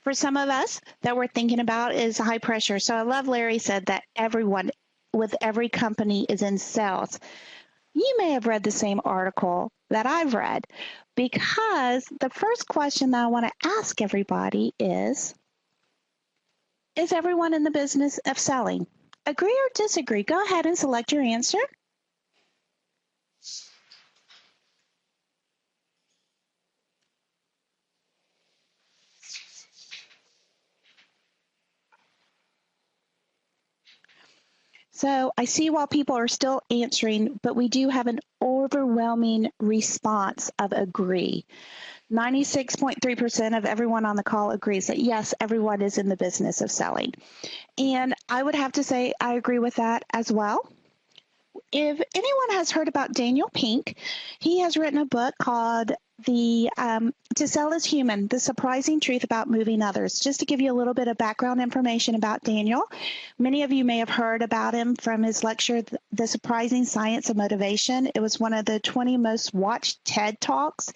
for some of us that we're thinking about is high pressure. So I love Larry said that everyone with every company is in sales. You may have read the same article that I've read, because the first question that I want to ask everybody is everyone in the business of selling? Agree or disagree? Go ahead and select your answer. So I see while people are still answering, but we do have an overwhelming response of agree. 96.3% of everyone on the call agrees that yes, everyone is in the business of selling. And I would have to say I agree with that as well. If anyone has heard about Daniel Pink, he has written a book called To Sell is Human, The Surprising Truth About Moving Others. Just to give you a little bit of background information about Daniel, many of you may have heard about him from his lecture, The Surprising Science of Motivation. It was one of the 20 most watched TED Talks.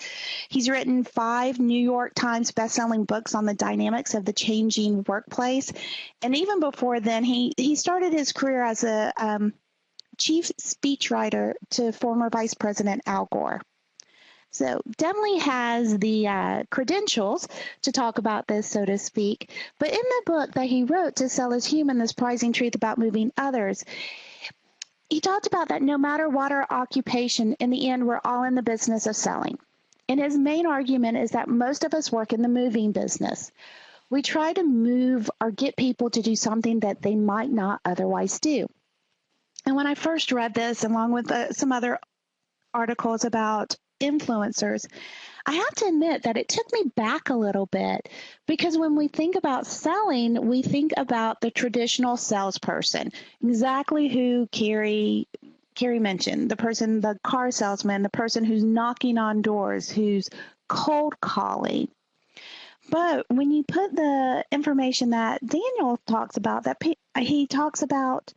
He's written 5 New York Times bestselling books on the dynamics of the changing workplace. And even before then, he started his career as a chief speechwriter to former Vice President Al Gore. So definitely has the credentials to talk about this, so to speak. But in the book that he wrote, To Sell is Human, The Surprising Truth About Moving Others, he talked about that no matter what our occupation, in the end, we're all in the business of selling. And his main argument is that most of us work in the moving business. We try to move or get people to do something that they might not otherwise do. And when I first read this, along with some other articles about influencers, I have to admit that it took me back a little bit, because when we think about selling, we think about the traditional salesperson, exactly who Carrie mentioned, the car salesman, the person who's knocking on doors, who's cold calling. But when you put the information that Daniel talks about, that he talks about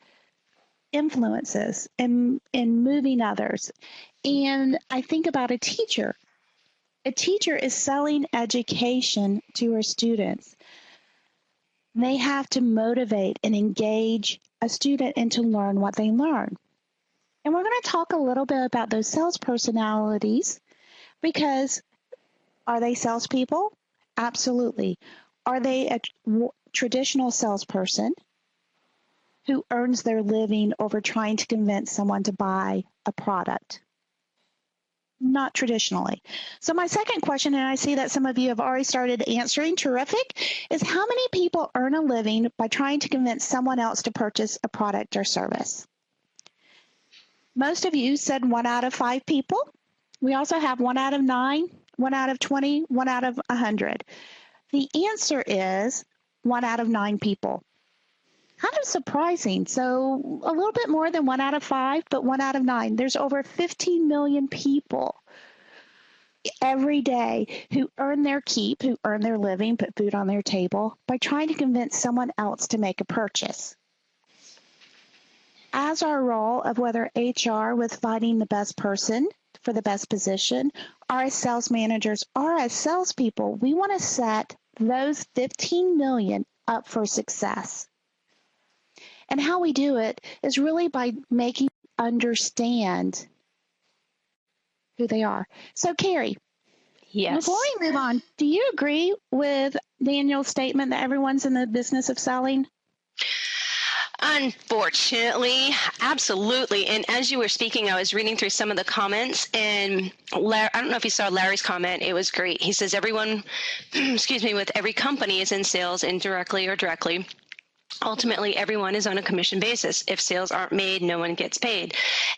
influences and moving others. And I think about a teacher. A teacher is selling education to her students. They have to motivate and engage a student and to learn what they learn. And we're going to talk a little bit about those sales personalities, because are they salespeople? Absolutely. Are they a traditional salesperson who earns their living over trying to convince someone to buy a product? Not traditionally. So my second question, and I see that some of you have already started answering, terrific, is how many people earn a living by trying to convince someone else to purchase a product or service? Most of you said 1 out of 5 people. We also have 1 out of 9, 1 out of 20, 1 out of 100. The answer is 1 out of 9 people. Kind of surprising. So a little bit more than 1 out of 5, but 1 out of 9. There's over 15 million people every day who earn their keep, who earn their living, put food on their table by trying to convince someone else to make a purchase. As our role of whether HR with finding the best person for the best position, or as sales managers, or as salespeople, we want to set those 15 million up for success. And how we do it is really by making them understand who they are. So, Carrie, yes. Before we move on, do you agree with Daniel's statement that everyone's in the business of selling? Unfortunately, absolutely. And as you were speaking, I was reading through some of the comments, and I don't know if you saw Larry's comment. It was great. He says everyone, with every company is in sales, indirectly or directly. Ultimately, everyone is on a commission basis. If sales aren't made, no one gets paid.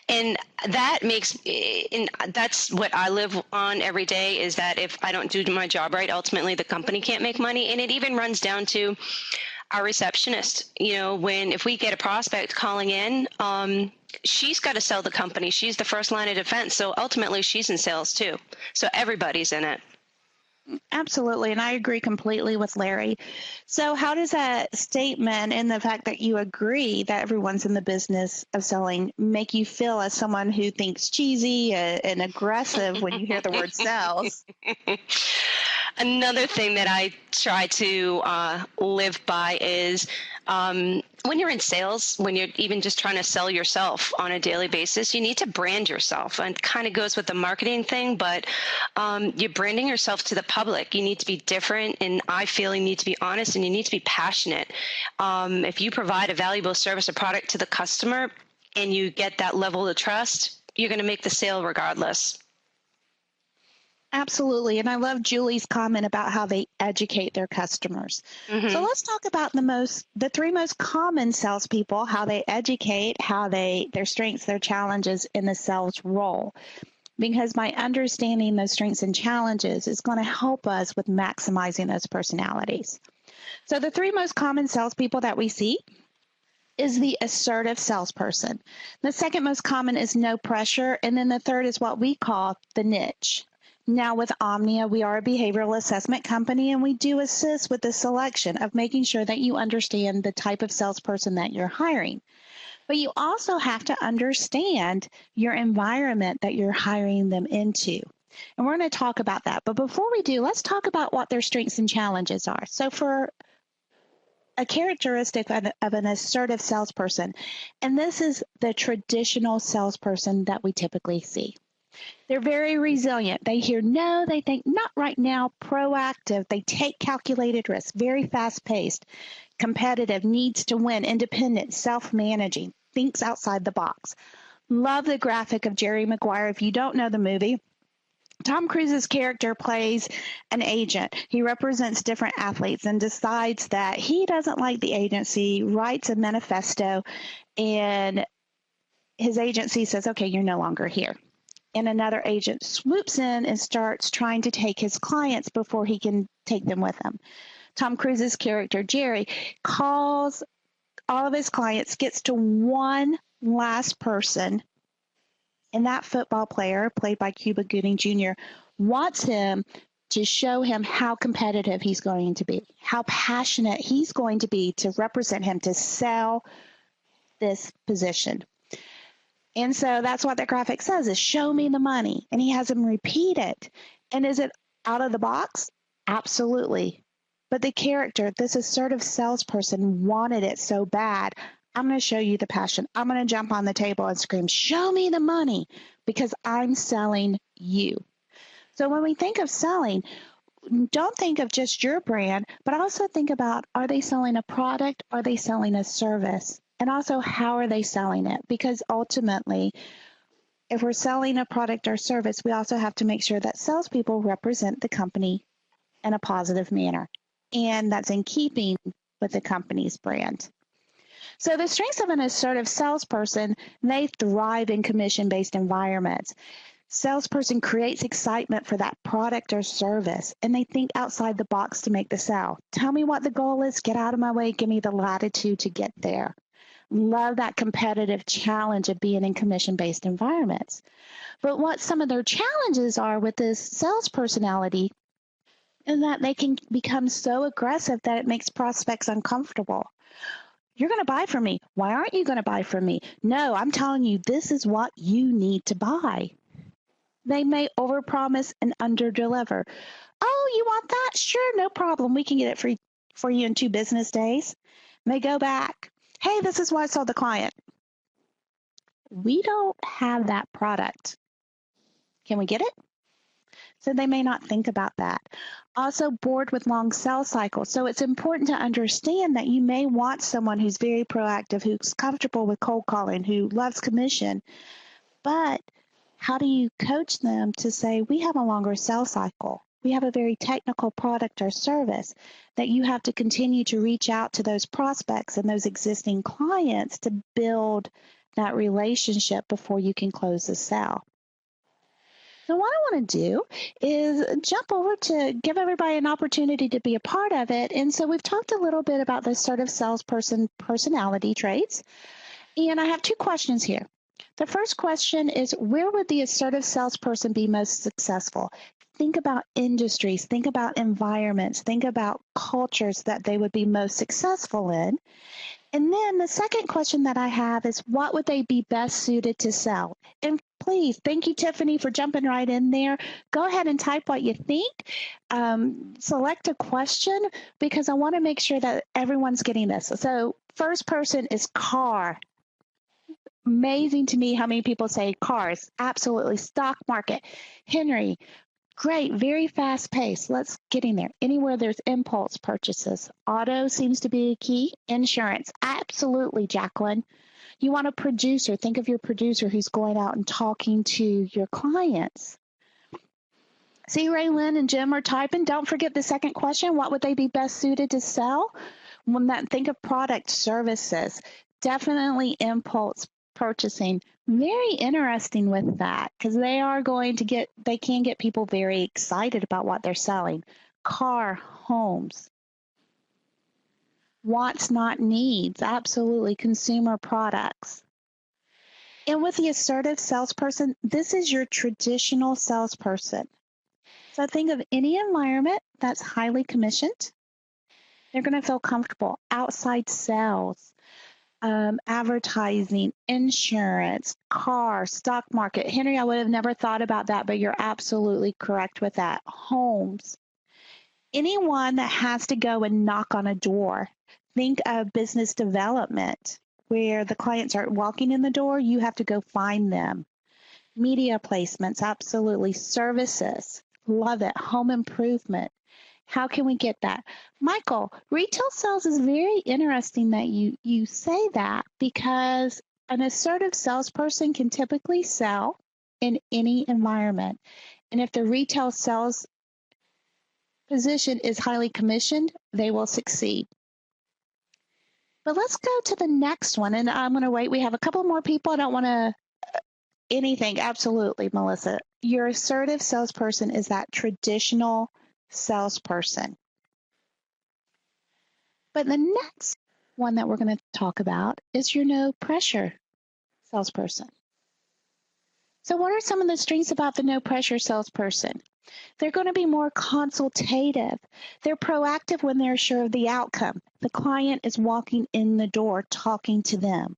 And that that's what I live on every day, is that if I don't do my job right, ultimately the company can't make money. And it even runs down to our receptionist. If we get a prospect calling in, she's got to sell the company. She's the first line of defense. So ultimately she's in sales too. So everybody's in it. Absolutely. And I agree completely with Larry. So how does that statement and the fact that you agree that everyone's in the business of selling make you feel as someone who thinks cheesy and aggressive when you hear the word sales? Another thing that I try to live by is when you're in sales, when you're even just trying to sell yourself on a daily basis, you need to brand yourself. And it kind of goes with the marketing thing, but you're branding yourself to the public. You need to be different, and I feel you need to be honest, and you need to be passionate. If you provide a valuable service or product to the customer and you get that level of trust, you're going to make the sale regardless. Absolutely. And I love Julie's comment about how they educate their customers. Mm-hmm. So let's talk about the three most common salespeople, how they educate, their strengths, their challenges in the sales role. Because by understanding those strengths and challenges is going to help us with maximizing those personalities. So the three most common salespeople that we see is the assertive salesperson. The second most common is no pressure. And then the third is what we call the niche. Now with Omnia, we are a behavioral assessment company, and we do assist with the selection of making sure that you understand the type of salesperson that you're hiring. But you also have to understand your environment that you're hiring them into. And we're going to talk about that. But before we do, let's talk about what their strengths and challenges are. So for a characteristic of an assertive salesperson, and this is the traditional salesperson that we typically see. They're very resilient. They hear no, they think not right now, proactive. They take calculated risks, very fast-paced, competitive, needs to win, independent, self-managing, thinks outside the box. Love the graphic of Jerry Maguire. If you don't know the movie, Tom Cruise's character plays an agent. He represents different athletes and decides that he doesn't like the agency, writes a manifesto, and his agency says, okay, you're no longer here. And another agent swoops in and starts trying to take his clients before he can take them with him. Tom Cruise's character, Jerry, calls all of his clients, gets to one last person, and that football player, played by Cuba Gooding Jr., wants him to show him how competitive he's going to be, how passionate he's going to be to represent him, to sell this position. And so that's what the graphic says is show me the money. And he has him repeat it. And is it out of the box? Absolutely. But the character, this assertive salesperson, wanted it so bad. I'm going to show you the passion. I'm going to jump on the table and scream, show me the money, because I'm selling you. So when we think of selling, don't think of just your brand, but also think about, are they selling a product? Are they selling a service? And also, how are they selling it? Because ultimately, if we're selling a product or service, we also have to make sure that salespeople represent the company in a positive manner. And that's in keeping with the company's brand. So the strengths of an assertive salesperson, they thrive in commission-based environments. Salesperson creates excitement for that product or service, and they think outside the box to make the sale. Tell me what the goal is, get out of my way, give me the latitude to get there. Love that competitive challenge of being in commission-based environments. But what some of their challenges are with this sales personality is that they can become so aggressive that it makes prospects uncomfortable. You're going to buy from me. Why aren't you going to buy from me? No, I'm telling you, this is what you need to buy. They may overpromise and underdeliver. Oh, you want that? Sure, no problem. We can get it for you in 2 business days. They go back. Hey, this is what I sold the client. We don't have that product. Can we get it? So they may not think about that. Also, bored with long sales cycles. So it's important to understand that you may want someone who's very proactive, who's comfortable with cold calling, who loves commission. But how do you coach them to say, we have a longer sales cycle? We have a very technical product or service that you have to continue to reach out to those prospects and those existing clients to build that relationship before you can close the sale. So what I want to do is jump over to give everybody an opportunity to be a part of it. And so we've talked a little bit about the assertive salesperson personality traits. And I have 2 questions here. The first question is, where would the assertive salesperson be most successful? Think about industries, think about environments, think about cultures that they would be most successful in. And then the second question that I have is, what would they be best suited to sell? And please, thank you, Tiffany, for jumping right in there. Go ahead and type what you think. Select a question because I want to make sure that everyone's getting this. So first person is car. Amazing to me how many people say cars. Absolutely. Stock market. Henry, great, very fast pace. Let's get in there. Anywhere there's impulse purchases. Auto seems to be a key. Insurance. Absolutely, Jacqueline. You want a producer. Think of your producer who's going out and talking to your clients. See, Raylyn and Jim are typing. Don't forget the second question. What would they be best suited to sell? Think of product services. Definitely impulse purchasing. Very interesting with that because they can get people very excited about what they're selling. Car, homes. Wants, not needs. Absolutely. Consumer products. And with the assertive salesperson, this is your traditional salesperson. So think of any environment that's highly commissioned. They're going to feel comfortable. Outside sales, advertising, insurance, car, stock market. Henry, I would have never thought about that, but you're absolutely correct with that. Homes. Anyone that has to go and knock on a door. Think of business development, where the clients are walking in the door, you have to go find them. Media placements, absolutely. Services, love it. Home improvement. How can we get that? Michael, retail sales is very interesting that you say that because an assertive salesperson can typically sell in any environment. And if the retail sales position is highly commissioned, they will succeed. But let's go to the next one. And I'm going to wait. We have a couple more people. I don't want to anything. Absolutely, Melissa. Your assertive salesperson is that traditional salesperson. But the next one that we're going to talk about is your no pressure salesperson. So what are some of the strengths about the no pressure salesperson? They're going to be more consultative. They're proactive when they're sure of the outcome. The client is walking in the door talking to them.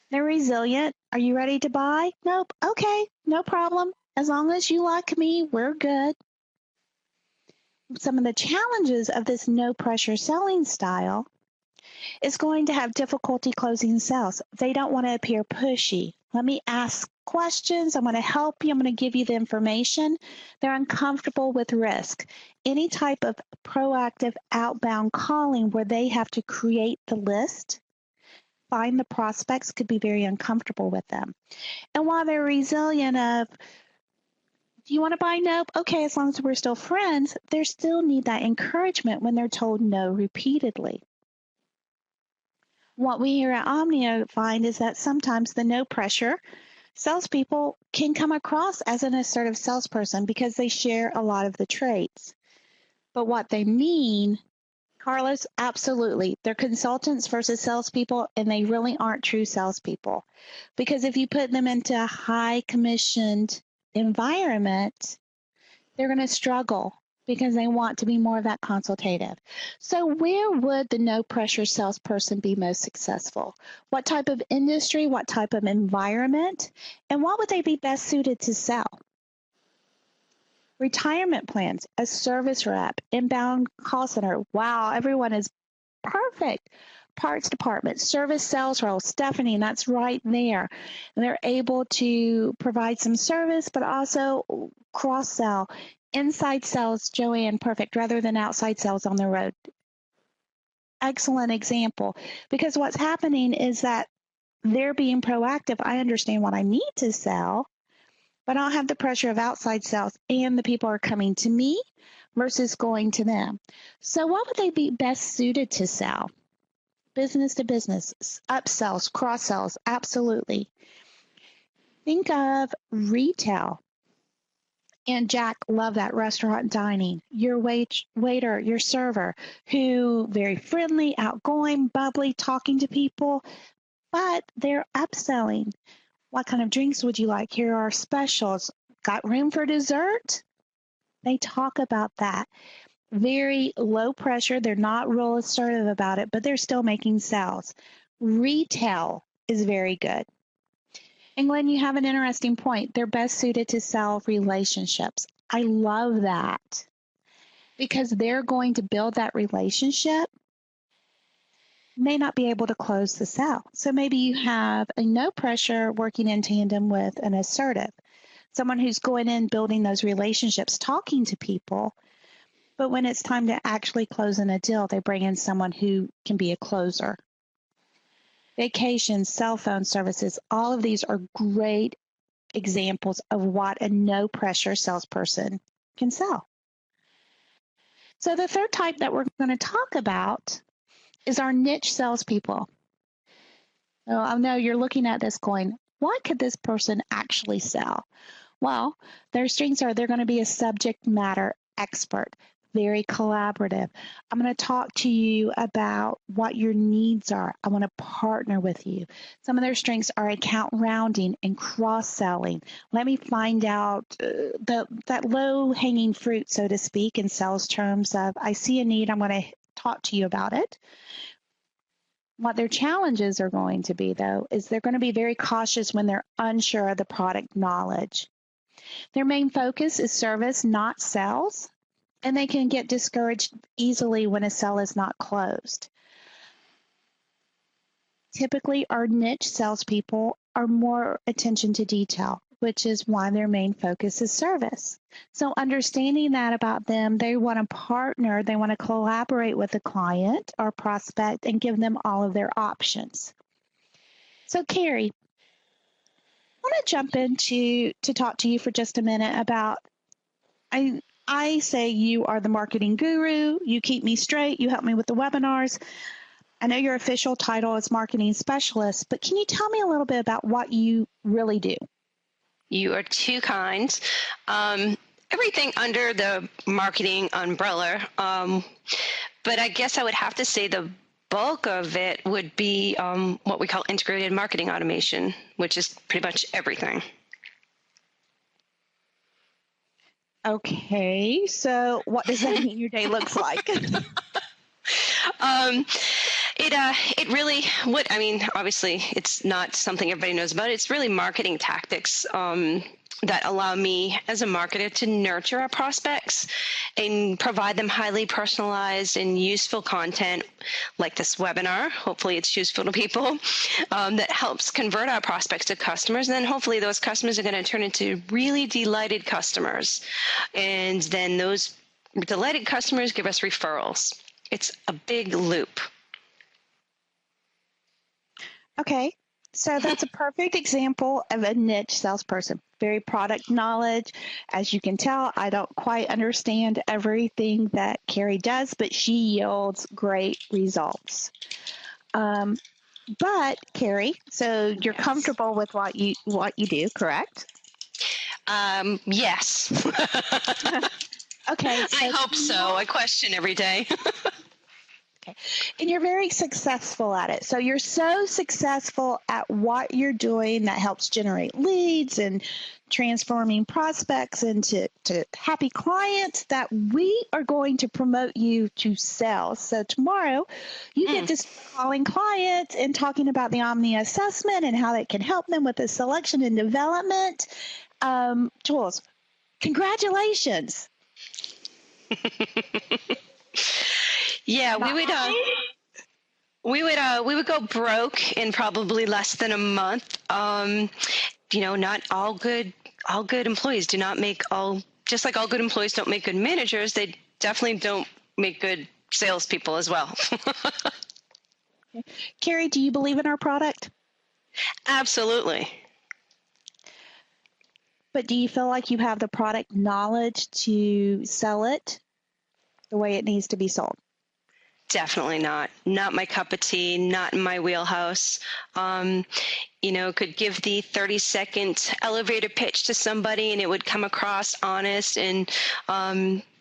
They're resilient. Are you ready to buy? Nope. Okay, no problem. As long as you like me, we're good. Some of the challenges of this no pressure selling style is going to have difficulty closing sales. They don't want to appear pushy. Let me ask questions. I'm going to help you. I'm going to give you the information. They're uncomfortable with risk. Any type of proactive outbound calling where they have to create the list, find the prospects, could be very uncomfortable with them. And while they're resilient of, do you want to buy? Nope. Okay, as long as we're still friends, they still need that encouragement when they're told no repeatedly. What we here at Omnia find is that sometimes the no pressure salespeople can come across as an assertive salesperson because they share a lot of the traits. But what they mean, Carlos, absolutely. They're consultants versus salespeople, and they really aren't true salespeople. Because if you put them into a high commissioned environment, they're going to struggle because they want to be more of that consultative. So where would the no pressure salesperson be most successful? What type of industry, what type of environment, and what would they be best suited to sell? Retirement plans, a service rep, inbound call center. Wow, everyone is perfect. Parts department, service sales role, Stephanie, that's right there. And they're able to provide some service, but also cross-sell. Inside sales, Joanne, perfect, rather than outside sales on the road. Excellent example, because what's happening is that they're being proactive. I understand what I need to sell, but I don't have the pressure of outside sales, and the people are coming to me versus going to them. So what would they be best suited to sell? Business to business, upsells, cross-sells, absolutely. Think of retail. And Jack, love that, restaurant dining. Your waiter, your server, who very friendly, outgoing, bubbly, talking to people, but they're upselling. What kind of drinks would you like? Here are specials. Got room for dessert? They talk about that. very low pressure. They're not real assertive about it, but they're still making sales. Retail is very good. And Glenn, you have an interesting point. They're best suited to sell relationships. I love that because they're going to build that relationship, may not be able to close the sale. So maybe you have a no pressure working in tandem with an assertive, someone who's going in, building those relationships, talking to people. But when it's time to actually close in a deal, they bring in someone who can be a closer. Vacations, cell phone services, all of these are great examples of what a no pressure salesperson can sell. So the third type that we're going to talk about is our niche salespeople. So I know you're looking at this going, what could this person actually sell? Well, their strengths are they're going to be a subject matter expert, very collaborative. I'm going to talk to you about what your needs are. I want to partner with you. Some of their strengths are account rounding and cross-selling. Let me find out that low-hanging fruit, so to speak, in sales terms of I see a need, I'm going to talk to you about it. What their challenges are going to be, though, is they're going to be very cautious when they're unsure of the product knowledge. Their main focus is service, not sales, and they can get discouraged easily when a sale is not closed. Typically, our niche salespeople are more attention to detail, which is why their main focus is service. So understanding that about them, they want to partner, they want to collaborate with the client or prospect and give them all of their options. So Carrie, I want to jump into to talk to you for just a minute about, I say you are the marketing guru, you keep me straight, you help me with the webinars. I know your official title is marketing specialist, but can you tell me a little bit about what you really do? You are too kind. Everything under the marketing umbrella. But I guess I would have to say the bulk of it would be what we call integrated marketing automation, which is pretty much everything. Okay, so what does that mean your day looks like? It really would. I mean, obviously, it's not something everybody knows about. It's really marketing tactics that allow me as a marketer to nurture our prospects and provide them highly personalized and useful content like this webinar. Hopefully it's useful to people that helps convert our prospects to customers. And then hopefully those customers are going to turn into really delighted customers. And then those delighted customers give us referrals. It's a big loop. Okay, so that's a perfect example of a niche salesperson. Very product knowledge. As you can tell, I don't quite understand everything that Carrie does, but she yields great results. But Carrie, so you're comfortable with what you do, correct? Yes. Okay. I hope so. I question every day. Okay. And you're very successful at it. So you're so successful at what you're doing that helps generate leads and transforming prospects into happy clients that we are going to promote you to sales. So tomorrow you get to start calling clients and talking about the Omni assessment and how that can help them with the selection and development tools. Congratulations. Yeah, we would go broke in probably less than a month. Not all good employees do not make just like all good employees don't make good managers, they definitely don't make good salespeople as well. Carrie, do you believe in our product? Absolutely. But do you feel like you have the product knowledge to sell it the way it needs to be sold? Definitely not. Not my cup of tea, not in my wheelhouse. Could give the 30-second elevator pitch to somebody and it would come across honest and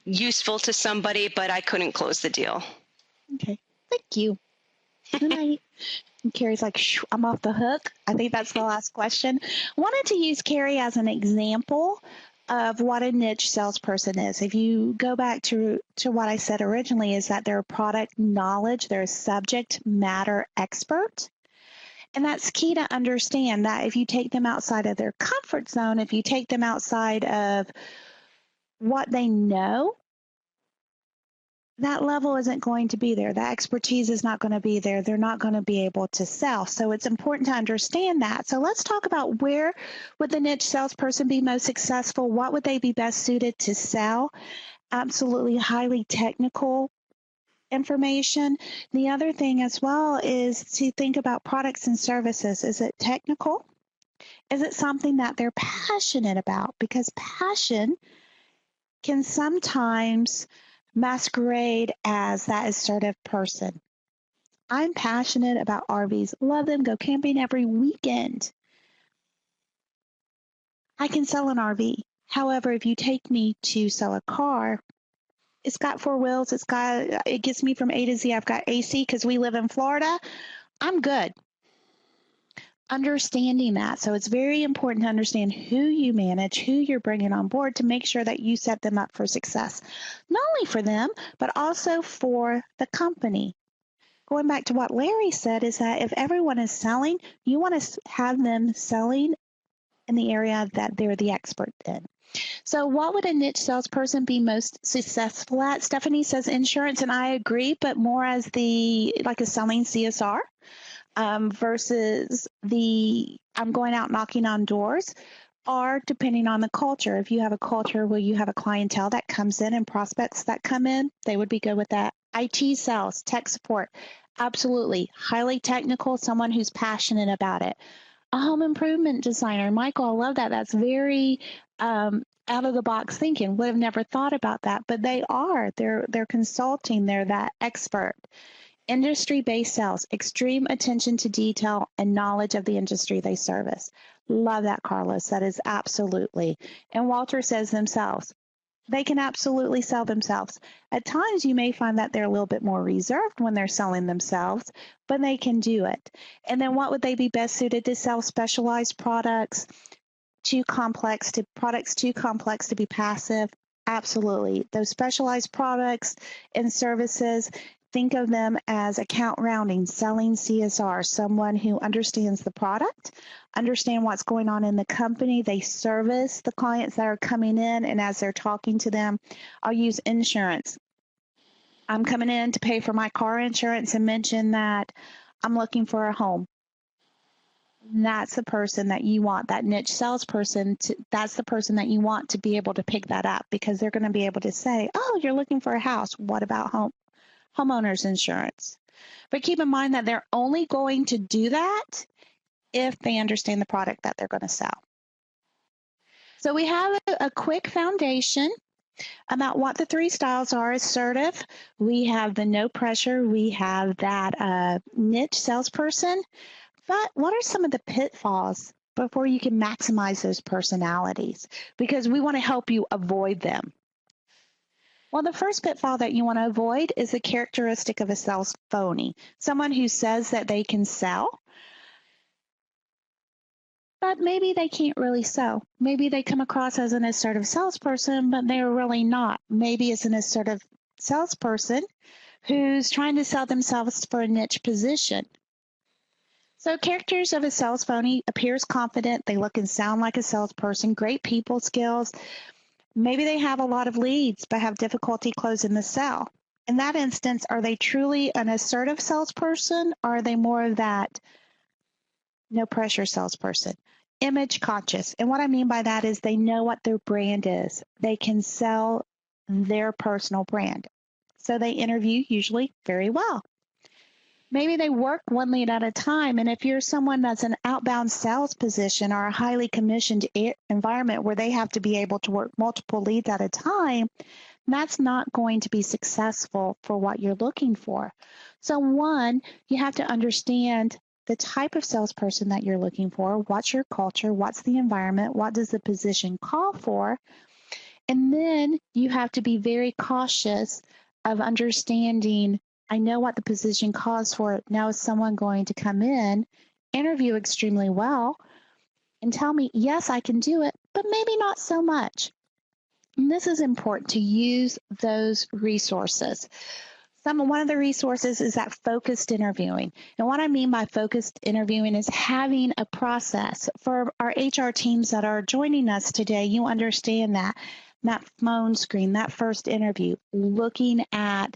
useful to somebody, but I couldn't close the deal. Okay. Thank you. Good night. And Carrie's like, I'm off the hook. I think that's the last question. Wanted to use Carrie as an example of what a niche salesperson is. If you go back to what I said originally, is that they're product knowledge, they're a subject matter expert. And that's key to understand that if you take them outside of their comfort zone, if you take them outside of what they know, that level isn't going to be there. That expertise is not going to be there. They're not going to be able to sell. So it's important to understand that. So let's talk about where would the niche salesperson be most successful? What would they be best suited to sell? Absolutely highly technical information. The other thing as well is to think about products and services. Is it technical? Is it something that they're passionate about? Because passion can sometimes masquerade as that assertive person. I'm passionate about RVs. Love them. Go camping every weekend. I can sell an RV. However, if you take me to sell a car, it's got four wheels. It gets me from A to Z. I've got AC because we live in Florida. I'm good. Understanding that. So it's very important to understand who you manage, who you're bringing on board to make sure that you set them up for success, not only for them, but also for the company. Going back to what Larry said is that if everyone is selling, you want to have them selling in the area that they're the expert in. So what would a niche salesperson be most successful at? Stephanie says insurance, and I agree, but more as like a selling CSR. Versus I'm going out knocking on doors, or depending on the culture. If you have a culture where you have a clientele that comes in and prospects that come in, they would be good with that. IT sales, tech support, absolutely. Highly technical, someone who's passionate about it. A home improvement designer, Michael, I love that. That's very out of the box thinking. Would have never thought about that, but they are. They're consulting. They're that expert. Industry-based sales, extreme attention to detail and knowledge of the industry they service. Love that, Carlos. That is absolutely. And Walter says themselves. They can absolutely sell themselves. At times, you may find that they're a little bit more reserved when they're selling themselves, but they can do it. And then what would they be best suited to sell? Specialized products, products too complex to be passive? Absolutely. Those specialized products and services, think of them as account rounding, selling CSR, someone who understands the product, understand what's going on in the company. They service the clients that are coming in, and as they're talking to them, I'll use insurance. I'm coming in to pay for my car insurance and mention that I'm looking for a home. That's the person that you want, that niche salesperson. That's the person that you want to be able to pick that up, because they're going to be able to say, oh, you're looking for a house. What about homeowners insurance? But keep in mind that they're only going to do that if they understand the product that they're going to sell. So we have a quick foundation about what the three styles are. Assertive, we have the no pressure, we have that niche salesperson. But what are some of the pitfalls before you can maximize those personalities? Because we want to help you avoid them. Well, the first pitfall that you want to avoid is the characteristic of a sales phony, someone who says that they can sell, but maybe they can't really sell. Maybe they come across as an assertive salesperson, but they're really not. Maybe it's an assertive salesperson who's trying to sell themselves for a niche position. So characters of a sales phony: appears confident, they look and sound like a salesperson, great people skills. Maybe they have a lot of leads but have difficulty closing the sale. In that instance, are they truly an assertive salesperson, or are they more of that no pressure salesperson? Image conscious. And what I mean by that is they know what their brand is. They can sell their personal brand. So they interview usually very well. Maybe they work one lead at a time. And if you're someone that's an outbound sales position or a highly commissioned environment where they have to be able to work multiple leads at a time, that's not going to be successful for what you're looking for. So one, you have to understand the type of salesperson that you're looking for. What's your culture? What's the environment? What does the position call for? And then you have to be very cautious of understanding, I know what the position calls for. Now is someone going to come in, interview extremely well, and tell me, yes, I can do it, but maybe not so much. And this is important to use those resources. One of the resources is that focused interviewing. And what I mean by focused interviewing is having a process. For our HR teams that are joining us today, you understand that phone screen, that first interview, looking at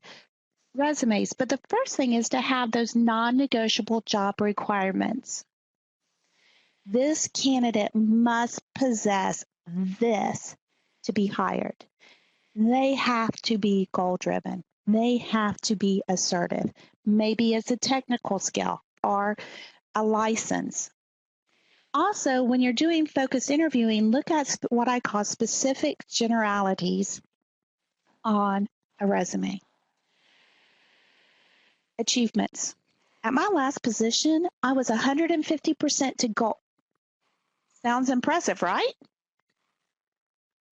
resumes. But the first thing is to have those non-negotiable job requirements. This candidate must possess this to be hired. They have to be goal-driven. They have to be assertive. Maybe it's a technical skill or a license. Also, when you're doing focused interviewing, look at what I call specific generalities on a resume. Achievements. At my last position, I was 150% to goal. Sounds impressive, right?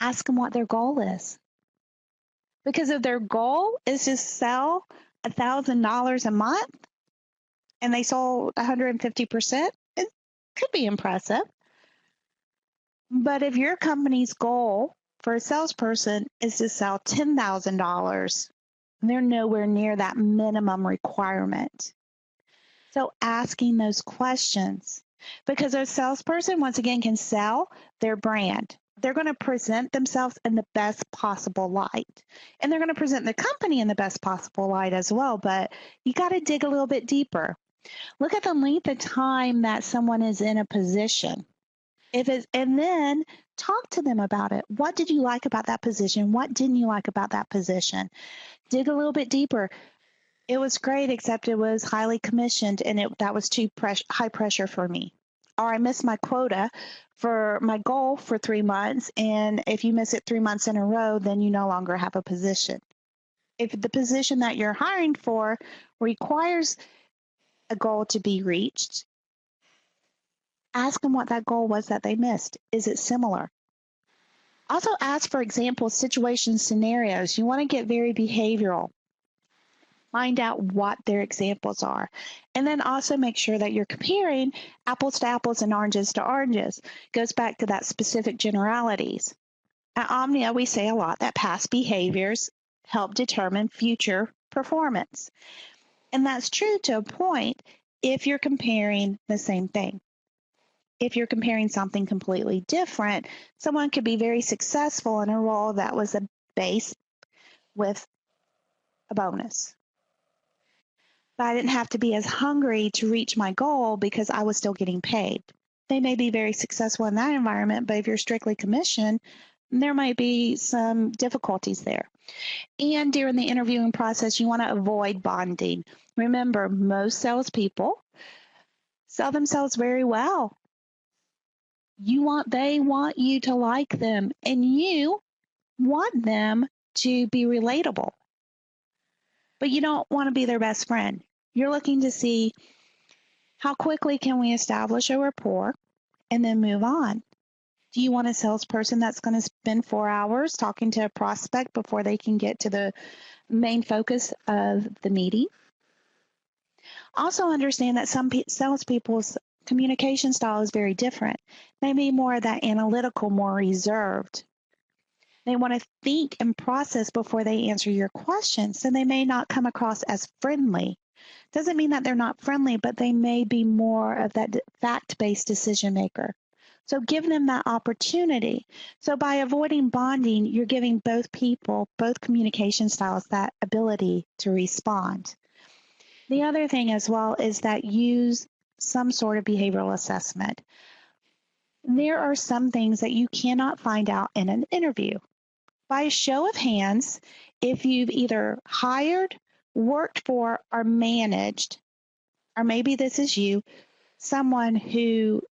Ask them what their goal is. Because if their goal is to sell $1,000 a month and they sold 150%, it could be impressive. But if your company's goal for a salesperson is to sell $10,000, they're nowhere near that minimum requirement. So asking those questions, because a salesperson, once again, can sell their brand. They're going to present themselves in the best possible light. And they're going to present the company in the best possible light as well. But you got to dig a little bit deeper. Look at the length of time that someone is in a position. And then talk to them about it. What did you like about that position? What didn't you like about that position? Dig a little bit deeper. It was great, except it was highly commissioned, and that was too high pressure for me. Or I missed my quota for my goal for 3 months, and if you miss it 3 months in a row, then you no longer have a position. If the position that you're hiring for requires a goal to be reached, ask them what that goal was that they missed. Is it similar? Also ask for example situations, scenarios. You want to get very behavioral. Find out what their examples are. And then also make sure that you're comparing apples to apples and oranges to oranges. Goes back to that specific generalities. At Omnia, we say a lot that past behaviors help determine future performance. And that's true to a point if you're comparing the same thing. If you're comparing something completely different, someone could be very successful in a role that was a base with a bonus. But I didn't have to be as hungry to reach my goal because I was still getting paid. They may be very successful in that environment, but if you're strictly commission, there might be some difficulties there. And during the interviewing process, you want to avoid bonding. Remember, most salespeople sell themselves very well. They want you to like them, and you want them to be relatable. But you don't want to be their best friend. You're looking to see how quickly can we establish a rapport and then move on. Do you want a salesperson that's going to spend 4 hours talking to a prospect before they can get to the main focus of the meeting? Also understand that some salespeople's communication style is very different. They may be more of that analytical, more reserved. They want to think and process before they answer your questions, so they may not come across as friendly. Doesn't mean that they're not friendly, but they may be more of that fact-based decision maker. So give them that opportunity. So by avoiding bonding, you're giving both people, both communication styles, that ability to respond. The other thing as well is that use some sort of behavioral assessment. There are some things that you cannot find out in an interview. By a show of hands, if you've either hired, worked for, or managed, or maybe this is you, someone who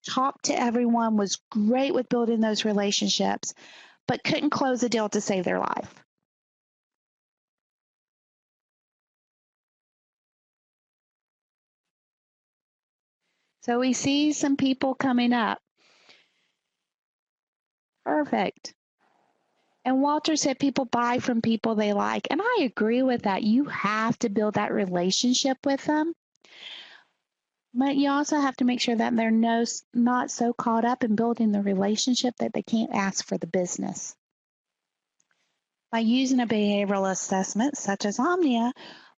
talked to everyone, was great with building those relationships, but couldn't close a deal to save their life. So we see some people coming up. Perfect. And Walter said people buy from people they like. And I agree with that. You have to build that relationship with them. But you also have to make sure that they're not so caught up in building the relationship that they can't ask for the business. By using a behavioral assessment such as Omnia,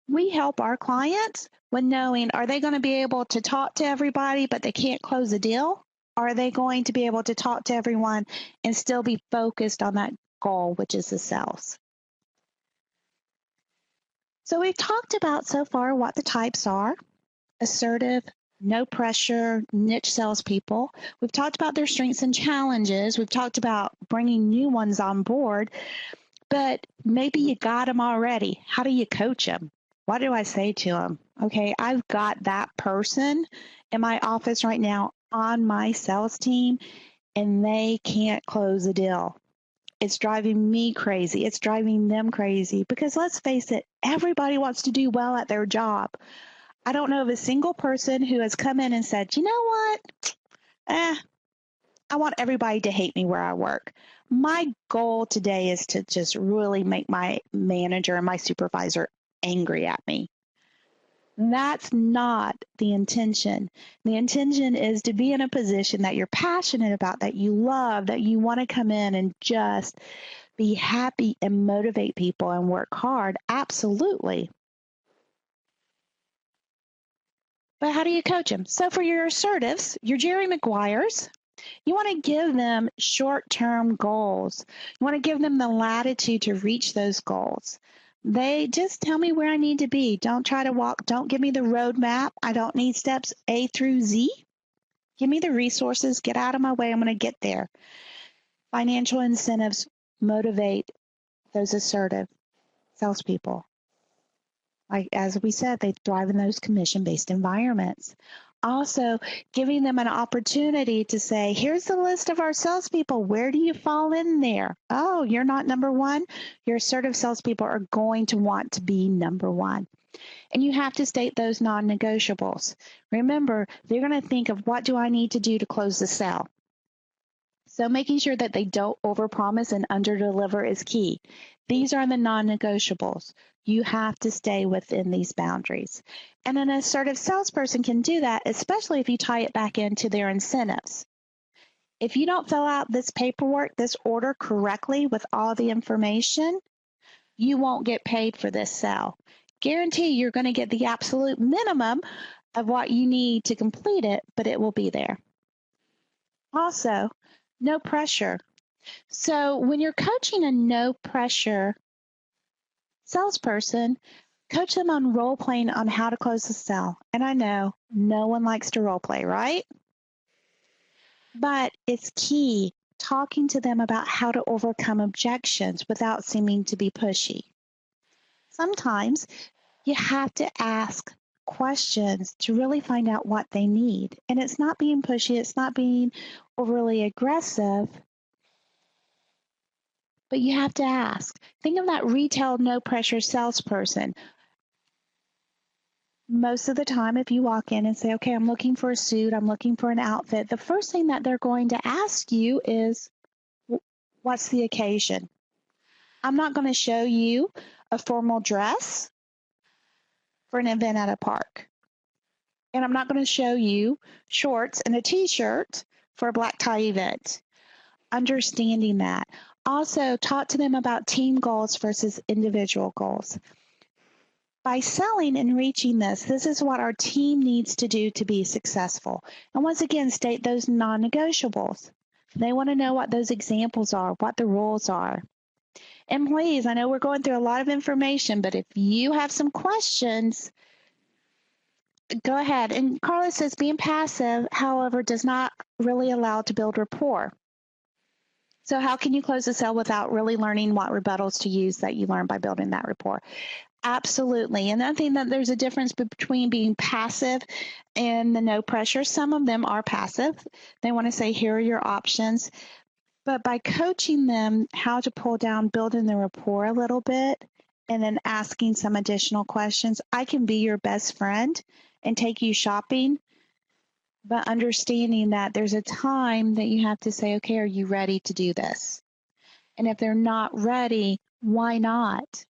we help our clients with knowing, are they going to be able to talk to everybody but they can't close a deal? Or are they going to be able to talk to everyone and still be focused on that goal, which is the sales? So we've talked about so far what the types are: assertive, no pressure, niche salespeople. We've talked about their strengths and challenges. We've talked about bringing new ones on board, but maybe you got them already. How do you coach them? What do I say to them? Okay, I've got that person in my office right now on my sales team, and they can't close a deal. It's driving me crazy. It's driving them crazy because let's face it, everybody wants to do well at their job. I don't know of a single person who has come in and said, you know what? I want everybody to hate me where I work. My goal today is to just really make my manager and my supervisor angry at me. That's not the intention. The intention is to be in a position that you're passionate about, that you love, that you want to come in and just be happy and motivate people and work hard. Absolutely. But how do you coach them? So for your assertives, your Jerry Maguires, you want to give them short-term goals. You want to give them the latitude to reach those goals. They just tell me where I need to be. Don't try to walk. Don't give me the roadmap. I don't need steps A through Z. Give me the resources. Get out of my way. I'm going to get there. Financial incentives motivate those assertive salespeople. Like, as we said, they thrive in those commission-based environments. Also, giving them an opportunity to say, here's the list of our salespeople. Where do you fall in there? Oh, you're not number one. Your assertive salespeople are going to want to be number one. And you have to state those non-negotiables. Remember, they're going to think of, what do I need to do to close the sale? So making sure that they don't overpromise and underdeliver is key. These are the non-negotiables. You have to stay within these boundaries. And an assertive salesperson can do that, especially if you tie it back into their incentives. If you don't fill out this paperwork, this order correctly with all the information, you won't get paid for this sale. Guarantee you're going to get the absolute minimum of what you need to complete it, but it will be there. Also, no pressure. So when you're coaching a no pressure salesperson, coach them on role playing on how to close the sale. And I know no one likes to role play, right? But it's key talking to them about how to overcome objections without seeming to be pushy. Sometimes you have to ask questions to really find out what they need. And it's not being pushy, it's not being overly aggressive, but you have to ask. Think of that retail no pressure salesperson. Most of the time, if you walk in and say, okay, I'm looking for a suit, I'm looking for an outfit, the first thing that they're going to ask you is, what's the occasion? I'm not going to show you a formal dress for an event at a park. And I'm not going to show you shorts and a t-shirt for a black tie event. Understanding that. Also, talk to them about team goals versus individual goals. By selling and reaching this is what our team needs to do to be successful. And once again, state those non-negotiables. They want to know what those examples are, what the rules are. And please, I know we're going through a lot of information, but if you have some questions, go ahead. And Carla says being passive, however, does not really allow to build rapport. So how can you close a sale without really learning what rebuttals to use that you learn by building that rapport? Absolutely. And I think that there's a difference between being passive and the no pressure. Some of them are passive. They want to say, here are your options. But by coaching them how to pull down, building the rapport a little bit, and then asking some additional questions, I can be your best friend and take you shopping, but understanding that there's a time that you have to say, okay, are you ready to do this? And if they're not ready, why not?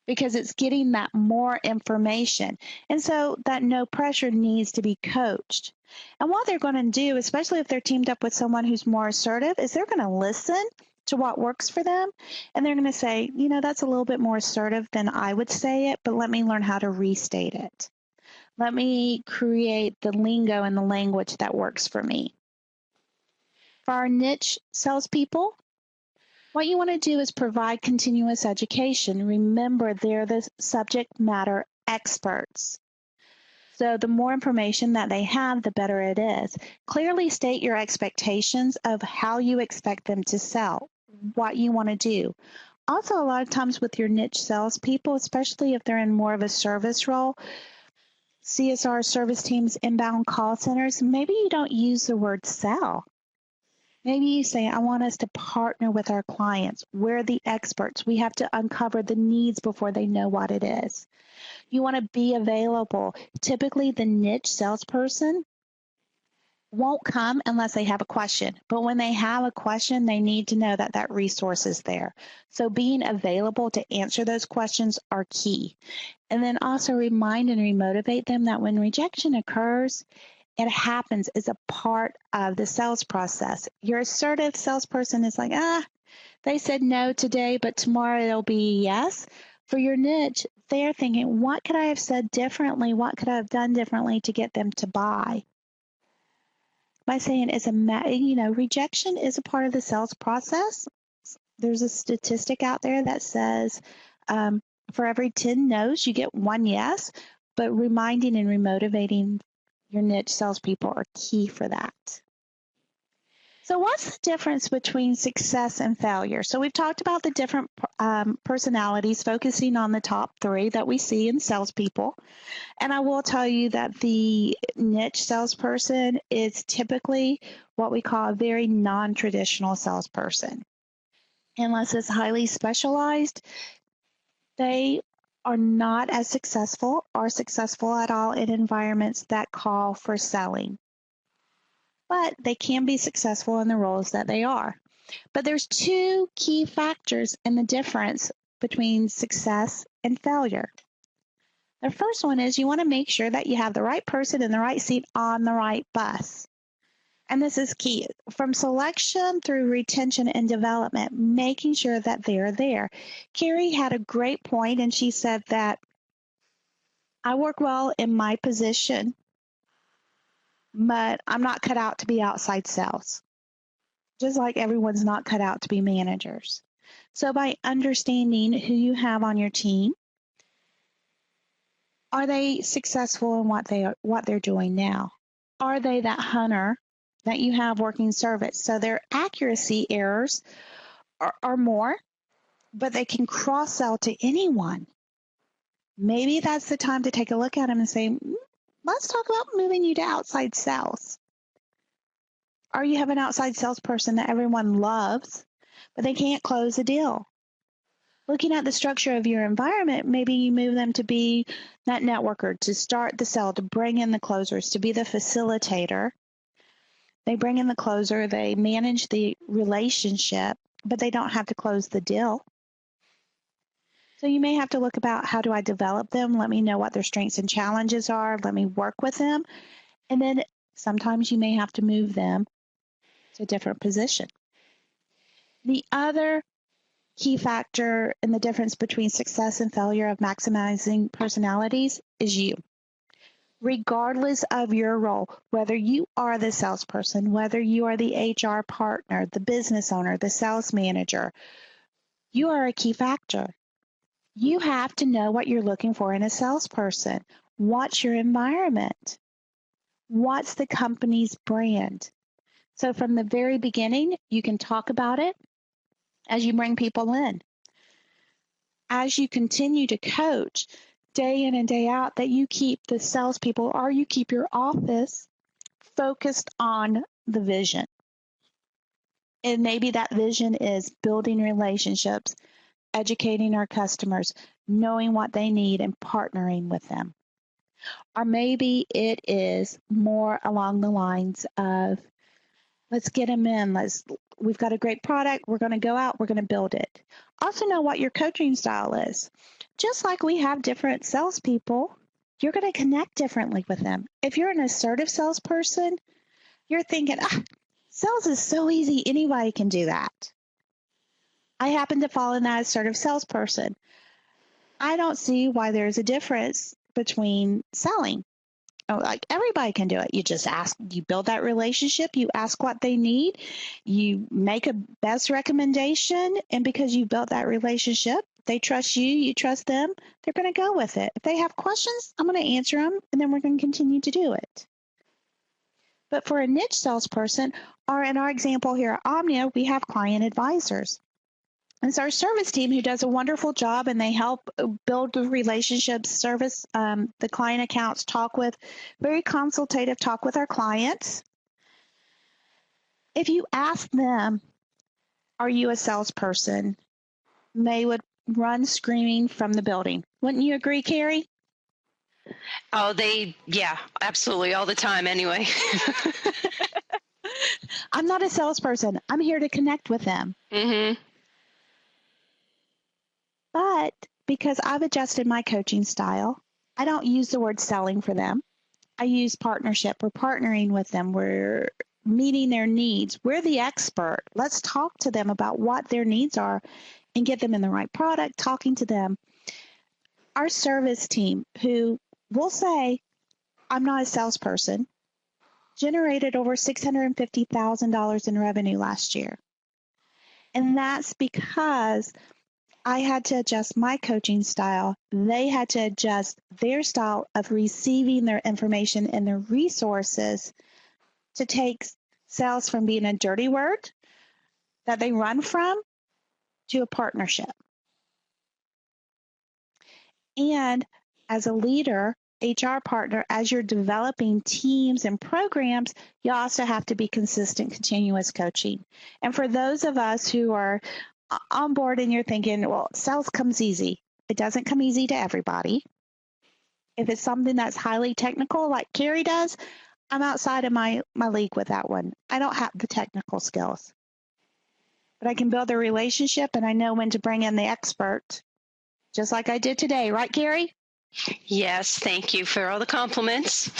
because it's getting that more information. And so that no pressure needs to be coached. And what they're going to do, especially if they're teamed up with someone who's more assertive, is they're going to listen to what works for them. And they're going to say, that's a little bit more assertive than I would say it, but let me learn how to restate it. Let me create the lingo and the language that works for me. For our niche salespeople, what you want to do is provide continuous education. Remember, they're the subject matter experts. So the more information that they have, the better it is. Clearly state your expectations of how you expect them to sell, what you want to do. Also, a lot of times with your niche salespeople, especially if they're in more of a service role, CSR service teams, inbound call centers, maybe you don't use the word sell. Maybe you say, I want us to partner with our clients. We're the experts. We have to uncover the needs before they know what it is. You want to be available. Typically, the niche salesperson won't come unless they have a question. But when they have a question, they need to know that that resource is there. So being available to answer those questions are key. And then also remind and remotivate them that when rejection occurs, it happens as a part of the sales process. Your assertive salesperson is like, they said no today, but tomorrow it'll be yes. For your niche, they're thinking, what could I have said differently? What could I have done differently to get them to buy? By saying rejection is a part of the sales process. There's a statistic out there that says for every 10 no's, you get one yes, but reminding and remotivating your niche salespeople are key for that. So what's the difference between success and failure? So we've talked about the different personalities, focusing on the top 3 that we see in salespeople. And I will tell you that the niche salesperson is typically what we call a very non-traditional salesperson. Unless it's highly specialized, they are not as successful or successful at all in environments that call for selling. But they can be successful in the roles that they are. But there's 2 key factors in the difference between success and failure. The first one is you want to make sure that you have the right person in the right seat on the right bus. And this is key. From selection through retention and development, making sure that they're there. Carrie had a great point, and she said that I work well in my position, but I'm not cut out to be outside sales. Just like everyone's not cut out to be managers. So by understanding who you have on your team, are they successful in what they're doing now? Are they that hunter that you have working service? So their accuracy errors are more, but they can cross-sell to anyone. Maybe that's the time to take a look at them and say, let's talk about moving you to outside sales. Or you have an outside salesperson that everyone loves, but they can't close a deal. Looking at the structure of your environment, maybe you move them to be that networker, to start the sale, to bring in the closers, to be the facilitator. They bring in the closer, they manage the relationship, but they don't have to close the deal. So you may have to look about, how do I develop them? Let me know what their strengths and challenges are. Let me work with them. And then sometimes you may have to move them to a different position. The other key factor in the difference between success and failure of maximizing personalities is you. Regardless of your role, whether you are the salesperson, whether you are the HR partner, the business owner, the sales manager, you are a key factor. You have to know what you're looking for in a salesperson. What's your environment? What's the company's brand? So from the very beginning, you can talk about it as you bring people in. As you continue to coach day in and day out, that you keep the salespeople or you keep your office focused on the vision. And maybe that vision is building relationships, educating our customers, knowing what they need and partnering with them. Or maybe it is more along the lines of Let's get them in. We've got a great product. We're going to go out. We're going to build it. Also know what your coaching style is. Just like we have different salespeople, you're going to connect differently with them. If you're an assertive salesperson, you're thinking, sales is so easy. Anybody can do that. I happen to fall in that assertive salesperson. I don't see why there's a difference between selling. Like everybody can do it. You just ask, you build that relationship, you ask what they need, you make a best recommendation, and because you built that relationship, they trust you, you trust them, they're going to go with it. If they have questions, I'm going to answer them, and then we're going to continue to do it. But for a niche salesperson, or in our example here at Omnia, we have client advisors. It's our service team who does a wonderful job, and they help build the relationships, service the client accounts, very consultative talk with our clients. If you ask them, are you a salesperson? They would run screaming from the building. Wouldn't you agree, Carrie? Oh, yeah, absolutely, all the time anyway. I'm not a salesperson. I'm here to connect with them. Mm-hmm. But because I've adjusted my coaching style, I don't use the word selling for them. I use partnership. We're partnering with them. We're meeting their needs. We're the expert. Let's talk to them about what their needs are and get them in the right product, talking to them. Our service team, who will say, I'm not a salesperson, generated over $650,000 in revenue last year. And that's because I had to adjust my coaching style. They had to adjust their style of receiving their information and their resources to take sales from being a dirty word that they run from to a partnership. And as a leader, HR partner, as you're developing teams and programs, you also have to be consistent, continuous coaching. And for those of us who are on board and you're thinking, well, sales comes easy. It doesn't come easy to everybody. If it's something that's highly technical like Carrie does, I'm outside of my league with that one. I don't have the technical skills. But I can build a relationship, and I know when to bring in the expert, just like I did today. Right, Carrie? Yes, thank you for all the compliments.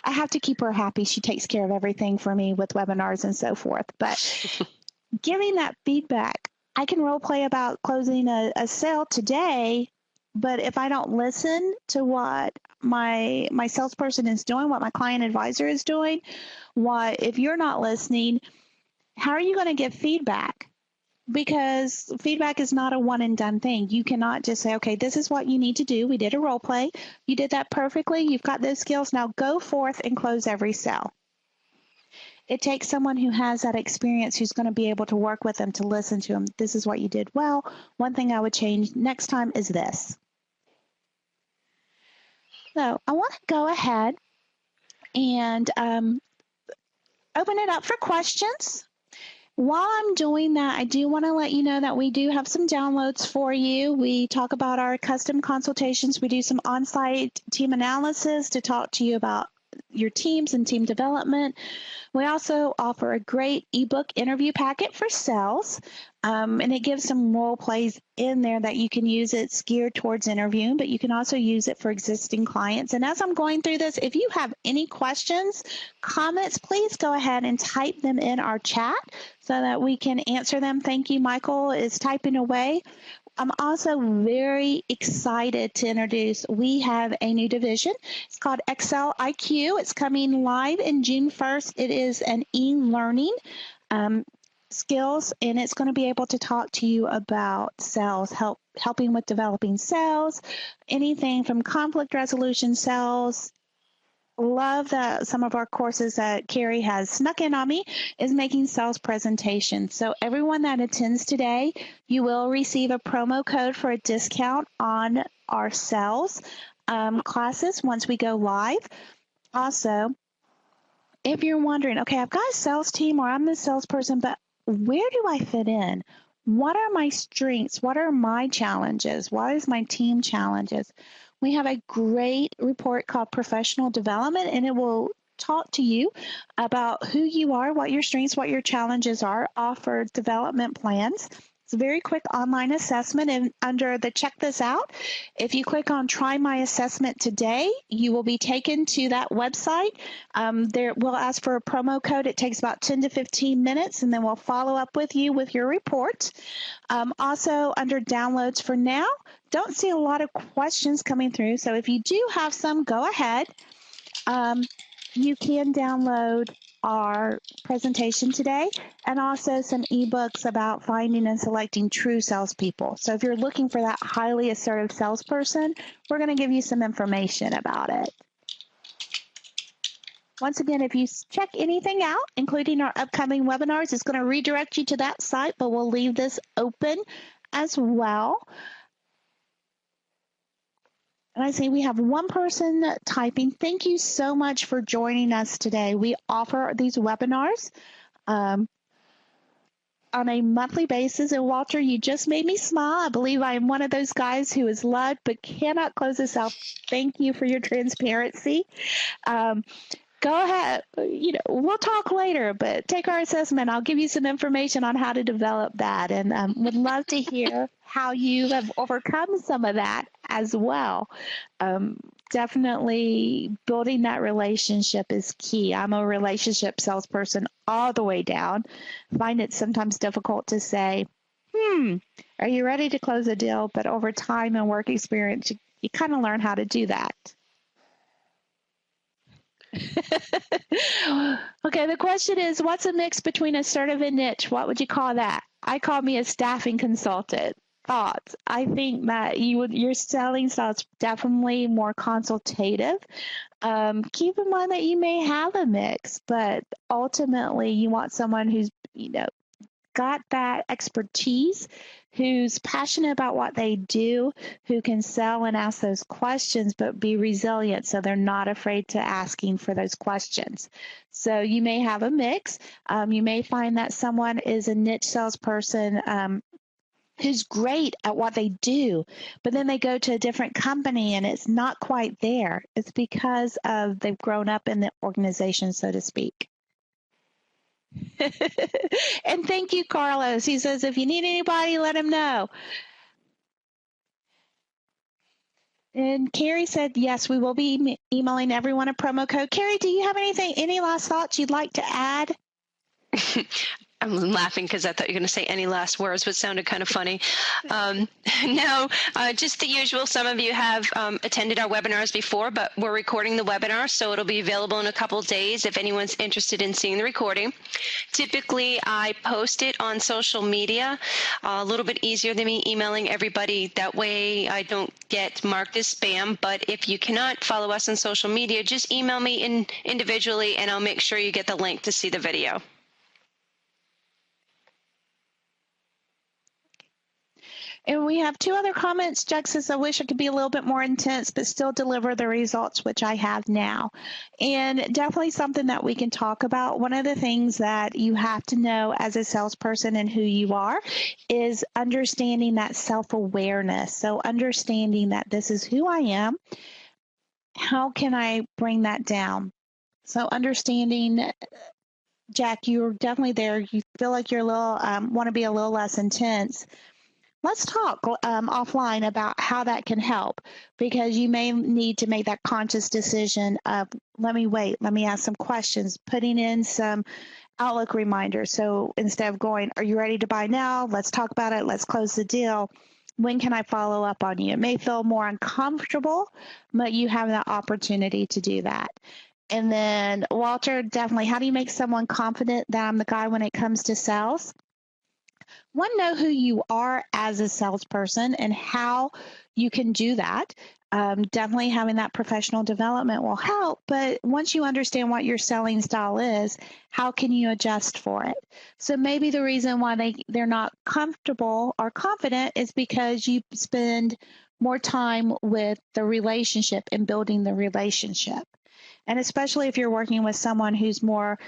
I have to keep her happy. She takes care of everything for me with webinars and so forth. But giving that feedback, I can role play about closing a sale today, but if I don't listen to what my salesperson is doing, what my client advisor is doing, if you're not listening, how are you going to give feedback? Because feedback is not a one and done thing. You cannot just say, okay, this is what you need to do. We did a role play. You did that perfectly. You've got those skills. Now go forth and close every sale. It takes someone who has that experience, who's going to be able to work with them, to listen to them. This is what you did well. One thing I would change next time is this. So I want to go ahead and open it up for questions. While I'm doing that, I do want to let you know that we do have some downloads for you. We talk about our custom consultations. We do some on-site team analysis to talk to you about your teams and team development. We also offer a great ebook interview packet for sales, and it gives some role plays in there that you can use. It's geared towards interviewing, but you can also use it for existing clients. And as I'm going through this, if you have any questions, comments, please go ahead and type them in our chat so that we can answer them. Thank you. Michael is typing away. I'm also very excited to introduce, we have a new division. It's called Excel IQ. It's coming live in June 1st. It is an e-learning skills, and it's going to be able to talk to you about sales, helping with developing sales, anything from conflict resolution, sales. Love that some of our courses that Carrie has snuck in on me is making sales presentations. So everyone that attends today, you will receive a promo code for a discount on our sales classes once we go live. Also, if you're wondering, okay, I've got a sales team or I'm the salesperson, but where do I fit in? What are my strengths? What are my challenges? What is my team challenges? We have a great report called Professional Development, and it will talk to you about who you are, what your strengths, what your challenges are, offer development plans. It's a very quick online assessment, and under the check this out, if you click on try my assessment today, you will be taken to that website. There we'll ask for a promo code. It takes about 10 to 15 minutes, and then we'll follow up with you with your report. Also, under downloads for now, don't see a lot of questions coming through. So if you do have some, go ahead. You can download our presentation today and also some ebooks about finding and selecting true salespeople. So if you're looking for that highly assertive salesperson, we're going to give you some information about it. Once again, if you check anything out, including our upcoming webinars, it's going to redirect you to that site, but we'll leave this open as well. And I see we have one person typing. Thank you so much for joining us today. We offer these webinars on a monthly basis. And Walter, you just made me smile. I believe I am one of those guys who is loved but cannot close this out. Thank you for your transparency. Go ahead. We'll talk later, but take our assessment. I'll give you some information on how to develop that, and would love to hear how you have overcome some of that as well. Definitely building that relationship is key. I'm a relationship salesperson all the way down. I find it sometimes difficult to say, are you ready to close a deal? But over time and work experience, you kind of learn how to do that. Okay, the question is, what's a mix between assertive and niche? What would you call that? I call me a staffing consultant. Thoughts? I think that your selling style is definitely more consultative. Keep in mind that you may have a mix, but ultimately you want someone who's got that expertise, who's passionate about what they do, who can sell and ask those questions, but be resilient so they're not afraid to asking for those questions. So you may have a mix. You may find that someone is a niche salesperson who's great at what they do, but then they go to a different company and it's not quite there. It's because they've grown up in the organization, so to speak. And thank you, Carlos. He says, if you need anybody, let him know. And Carrie said, yes, we will be emailing everyone a promo code. Carrie, do you have any last thoughts you'd like to add? I'm laughing because I thought you were going to say any last words, which sounded kind of funny. No, just the usual. Some of you have attended our webinars before, but we're recording the webinar, so it'll be available in a couple days if anyone's interested in seeing the recording. Typically, I post it on social media, a little bit easier than me emailing everybody. That way I don't get marked as spam, but if you cannot follow us on social media, just email me individually, and I'll make sure you get the link to see the video. And we have two other comments. Jack says, I wish I could be a little bit more intense, but still deliver the results, which I have now. And definitely something that we can talk about. One of the things that you have to know as a salesperson and who you are is understanding that self-awareness. So understanding that this is who I am. How can I bring that down? So understanding, Jack, you're definitely there. You feel like you're a little, want to be a little less intense. Let's talk offline about how that can help, because you may need to make that conscious decision of, let me wait, let me ask some questions, putting in some Outlook reminders. So instead of going, are you ready to buy now? Let's talk about it. Let's close the deal. When can I follow up on you? It may feel more uncomfortable, but you have the opportunity to do that. And then Walter, definitely, how do you make someone confident that I'm the guy when it comes to sales? One, know who you are as a salesperson and how you can do that. Definitely having that professional development will help, but once you understand what your selling style is, how can you adjust for it? So maybe the reason why they're not comfortable or confident is because you spend more time with the relationship and building the relationship. And especially if you're working with someone who's more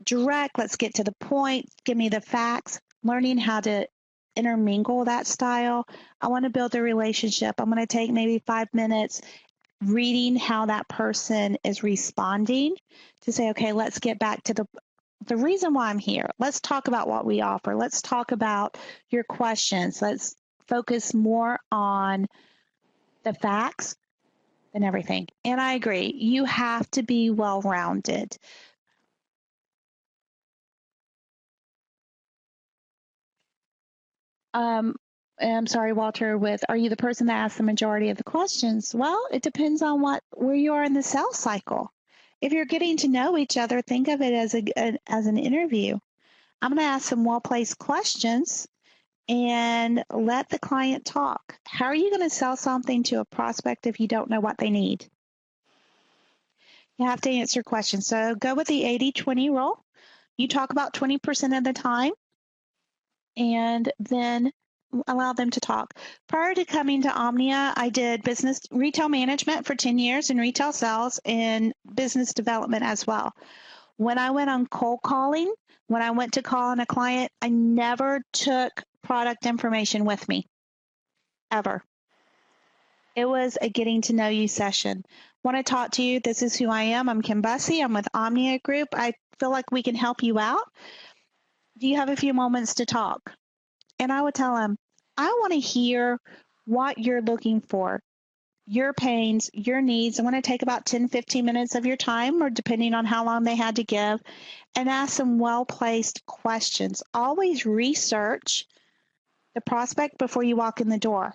direct, let's get to the point, give me the facts, learning how to intermingle that style. I want to build a relationship. I'm going to take maybe 5 minutes, reading how that person is responding to say, okay, let's get back to the reason why I'm here. Let's talk about what we offer. Let's talk about your questions. Let's focus more on the facts than everything. And I agree. You have to be well-rounded. I'm sorry, Walter, are you the person that asks the majority of the questions? Well, it depends on where you are in the sales cycle. If you're getting to know each other, think of it as an interview. I'm going to ask some well-placed questions and let the client talk. How are you going to sell something to a prospect if you don't know what they need? You have to answer questions. So go with the 80-20 rule. You talk about 20% of the time, and then allow them to talk. Prior to coming to Omnia, I did business retail management for 10 years in retail sales and business development as well. When I went on cold calling, when I went to call on a client, I never took product information with me, ever. It was a getting to know you session. Want to talk to you? This is who I am. I'm Kim Bussey. I'm with Omnia Group. I feel like we can help you out. Do you have a few moments to talk? And I would tell them, I want to hear what you're looking for, your pains, your needs. I want to take about 10, 15 minutes of your time, or depending on how long they had to give, and ask some well-placed questions. Always research the prospect before you walk in the door.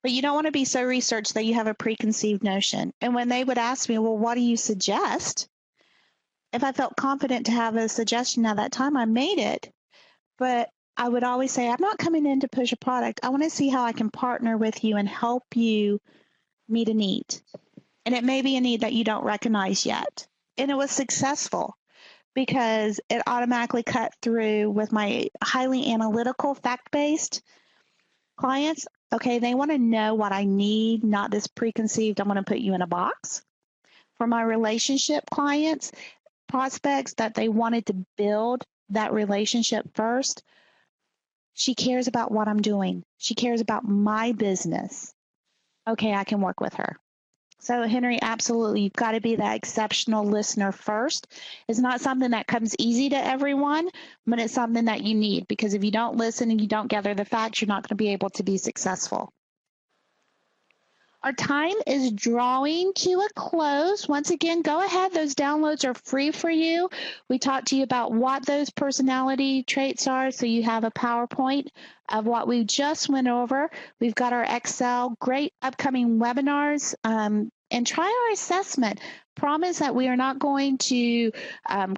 But you don't want to be so researched that you have a preconceived notion. And when they would ask me, well, what do you suggest? If I felt confident to have a suggestion at that time, I made it. But I would always say, I'm not coming in to push a product. I want to see how I can partner with you and help you meet a need. And it may be a need that you don't recognize yet. And it was successful because it automatically cut through with my highly analytical, fact-based clients. Okay, they want to know what I need, not this preconceived, I'm going to put you in a box. For my relationship clients, prospects that they wanted to build that relationship first, she cares about what I'm doing. She cares about my business. Okay, I can work with her. So, Henry, absolutely, you've got to be that exceptional listener first. It's not something that comes easy to everyone, but it's something that you need, because if you don't listen and you don't gather the facts, you're not going to be able to be successful. Our time is drawing to a close. Once again, go ahead. Those downloads are free for you. We talked to you about what those personality traits are, so you have a PowerPoint of what we just went over. We've got our Excel, great upcoming webinars, and try our assessment. Promise that we are not going to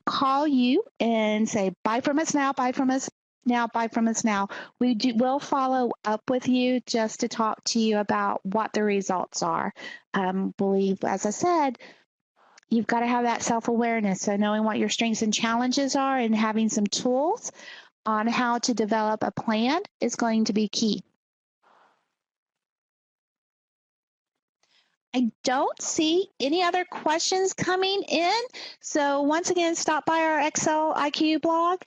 call you and say, buy from us now, buy from us now, buy from us now. We'll follow up with you just to talk to you about what the results are. Believe, as I said, you've got to have that self-awareness. So knowing what your strengths and challenges are and having some tools on how to develop a plan is going to be key. I don't see any other questions coming in. So once again, stop by our Excel IQ blog.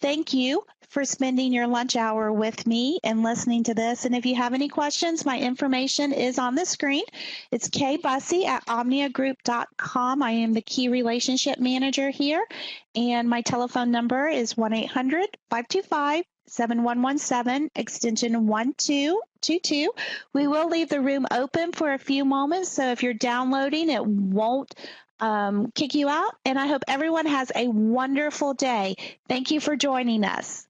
Thank you for spending your lunch hour with me and listening to this. And if you have any questions, my information is on the screen. It's kbussey@omniagroup.com. I am the Key Relationship Manager here. And my telephone number is 1-800-525-7117, extension 1222. We will leave the room open for a few moments, so if you're downloading, it won't kick you out. And I hope everyone has a wonderful day. Thank you for joining us.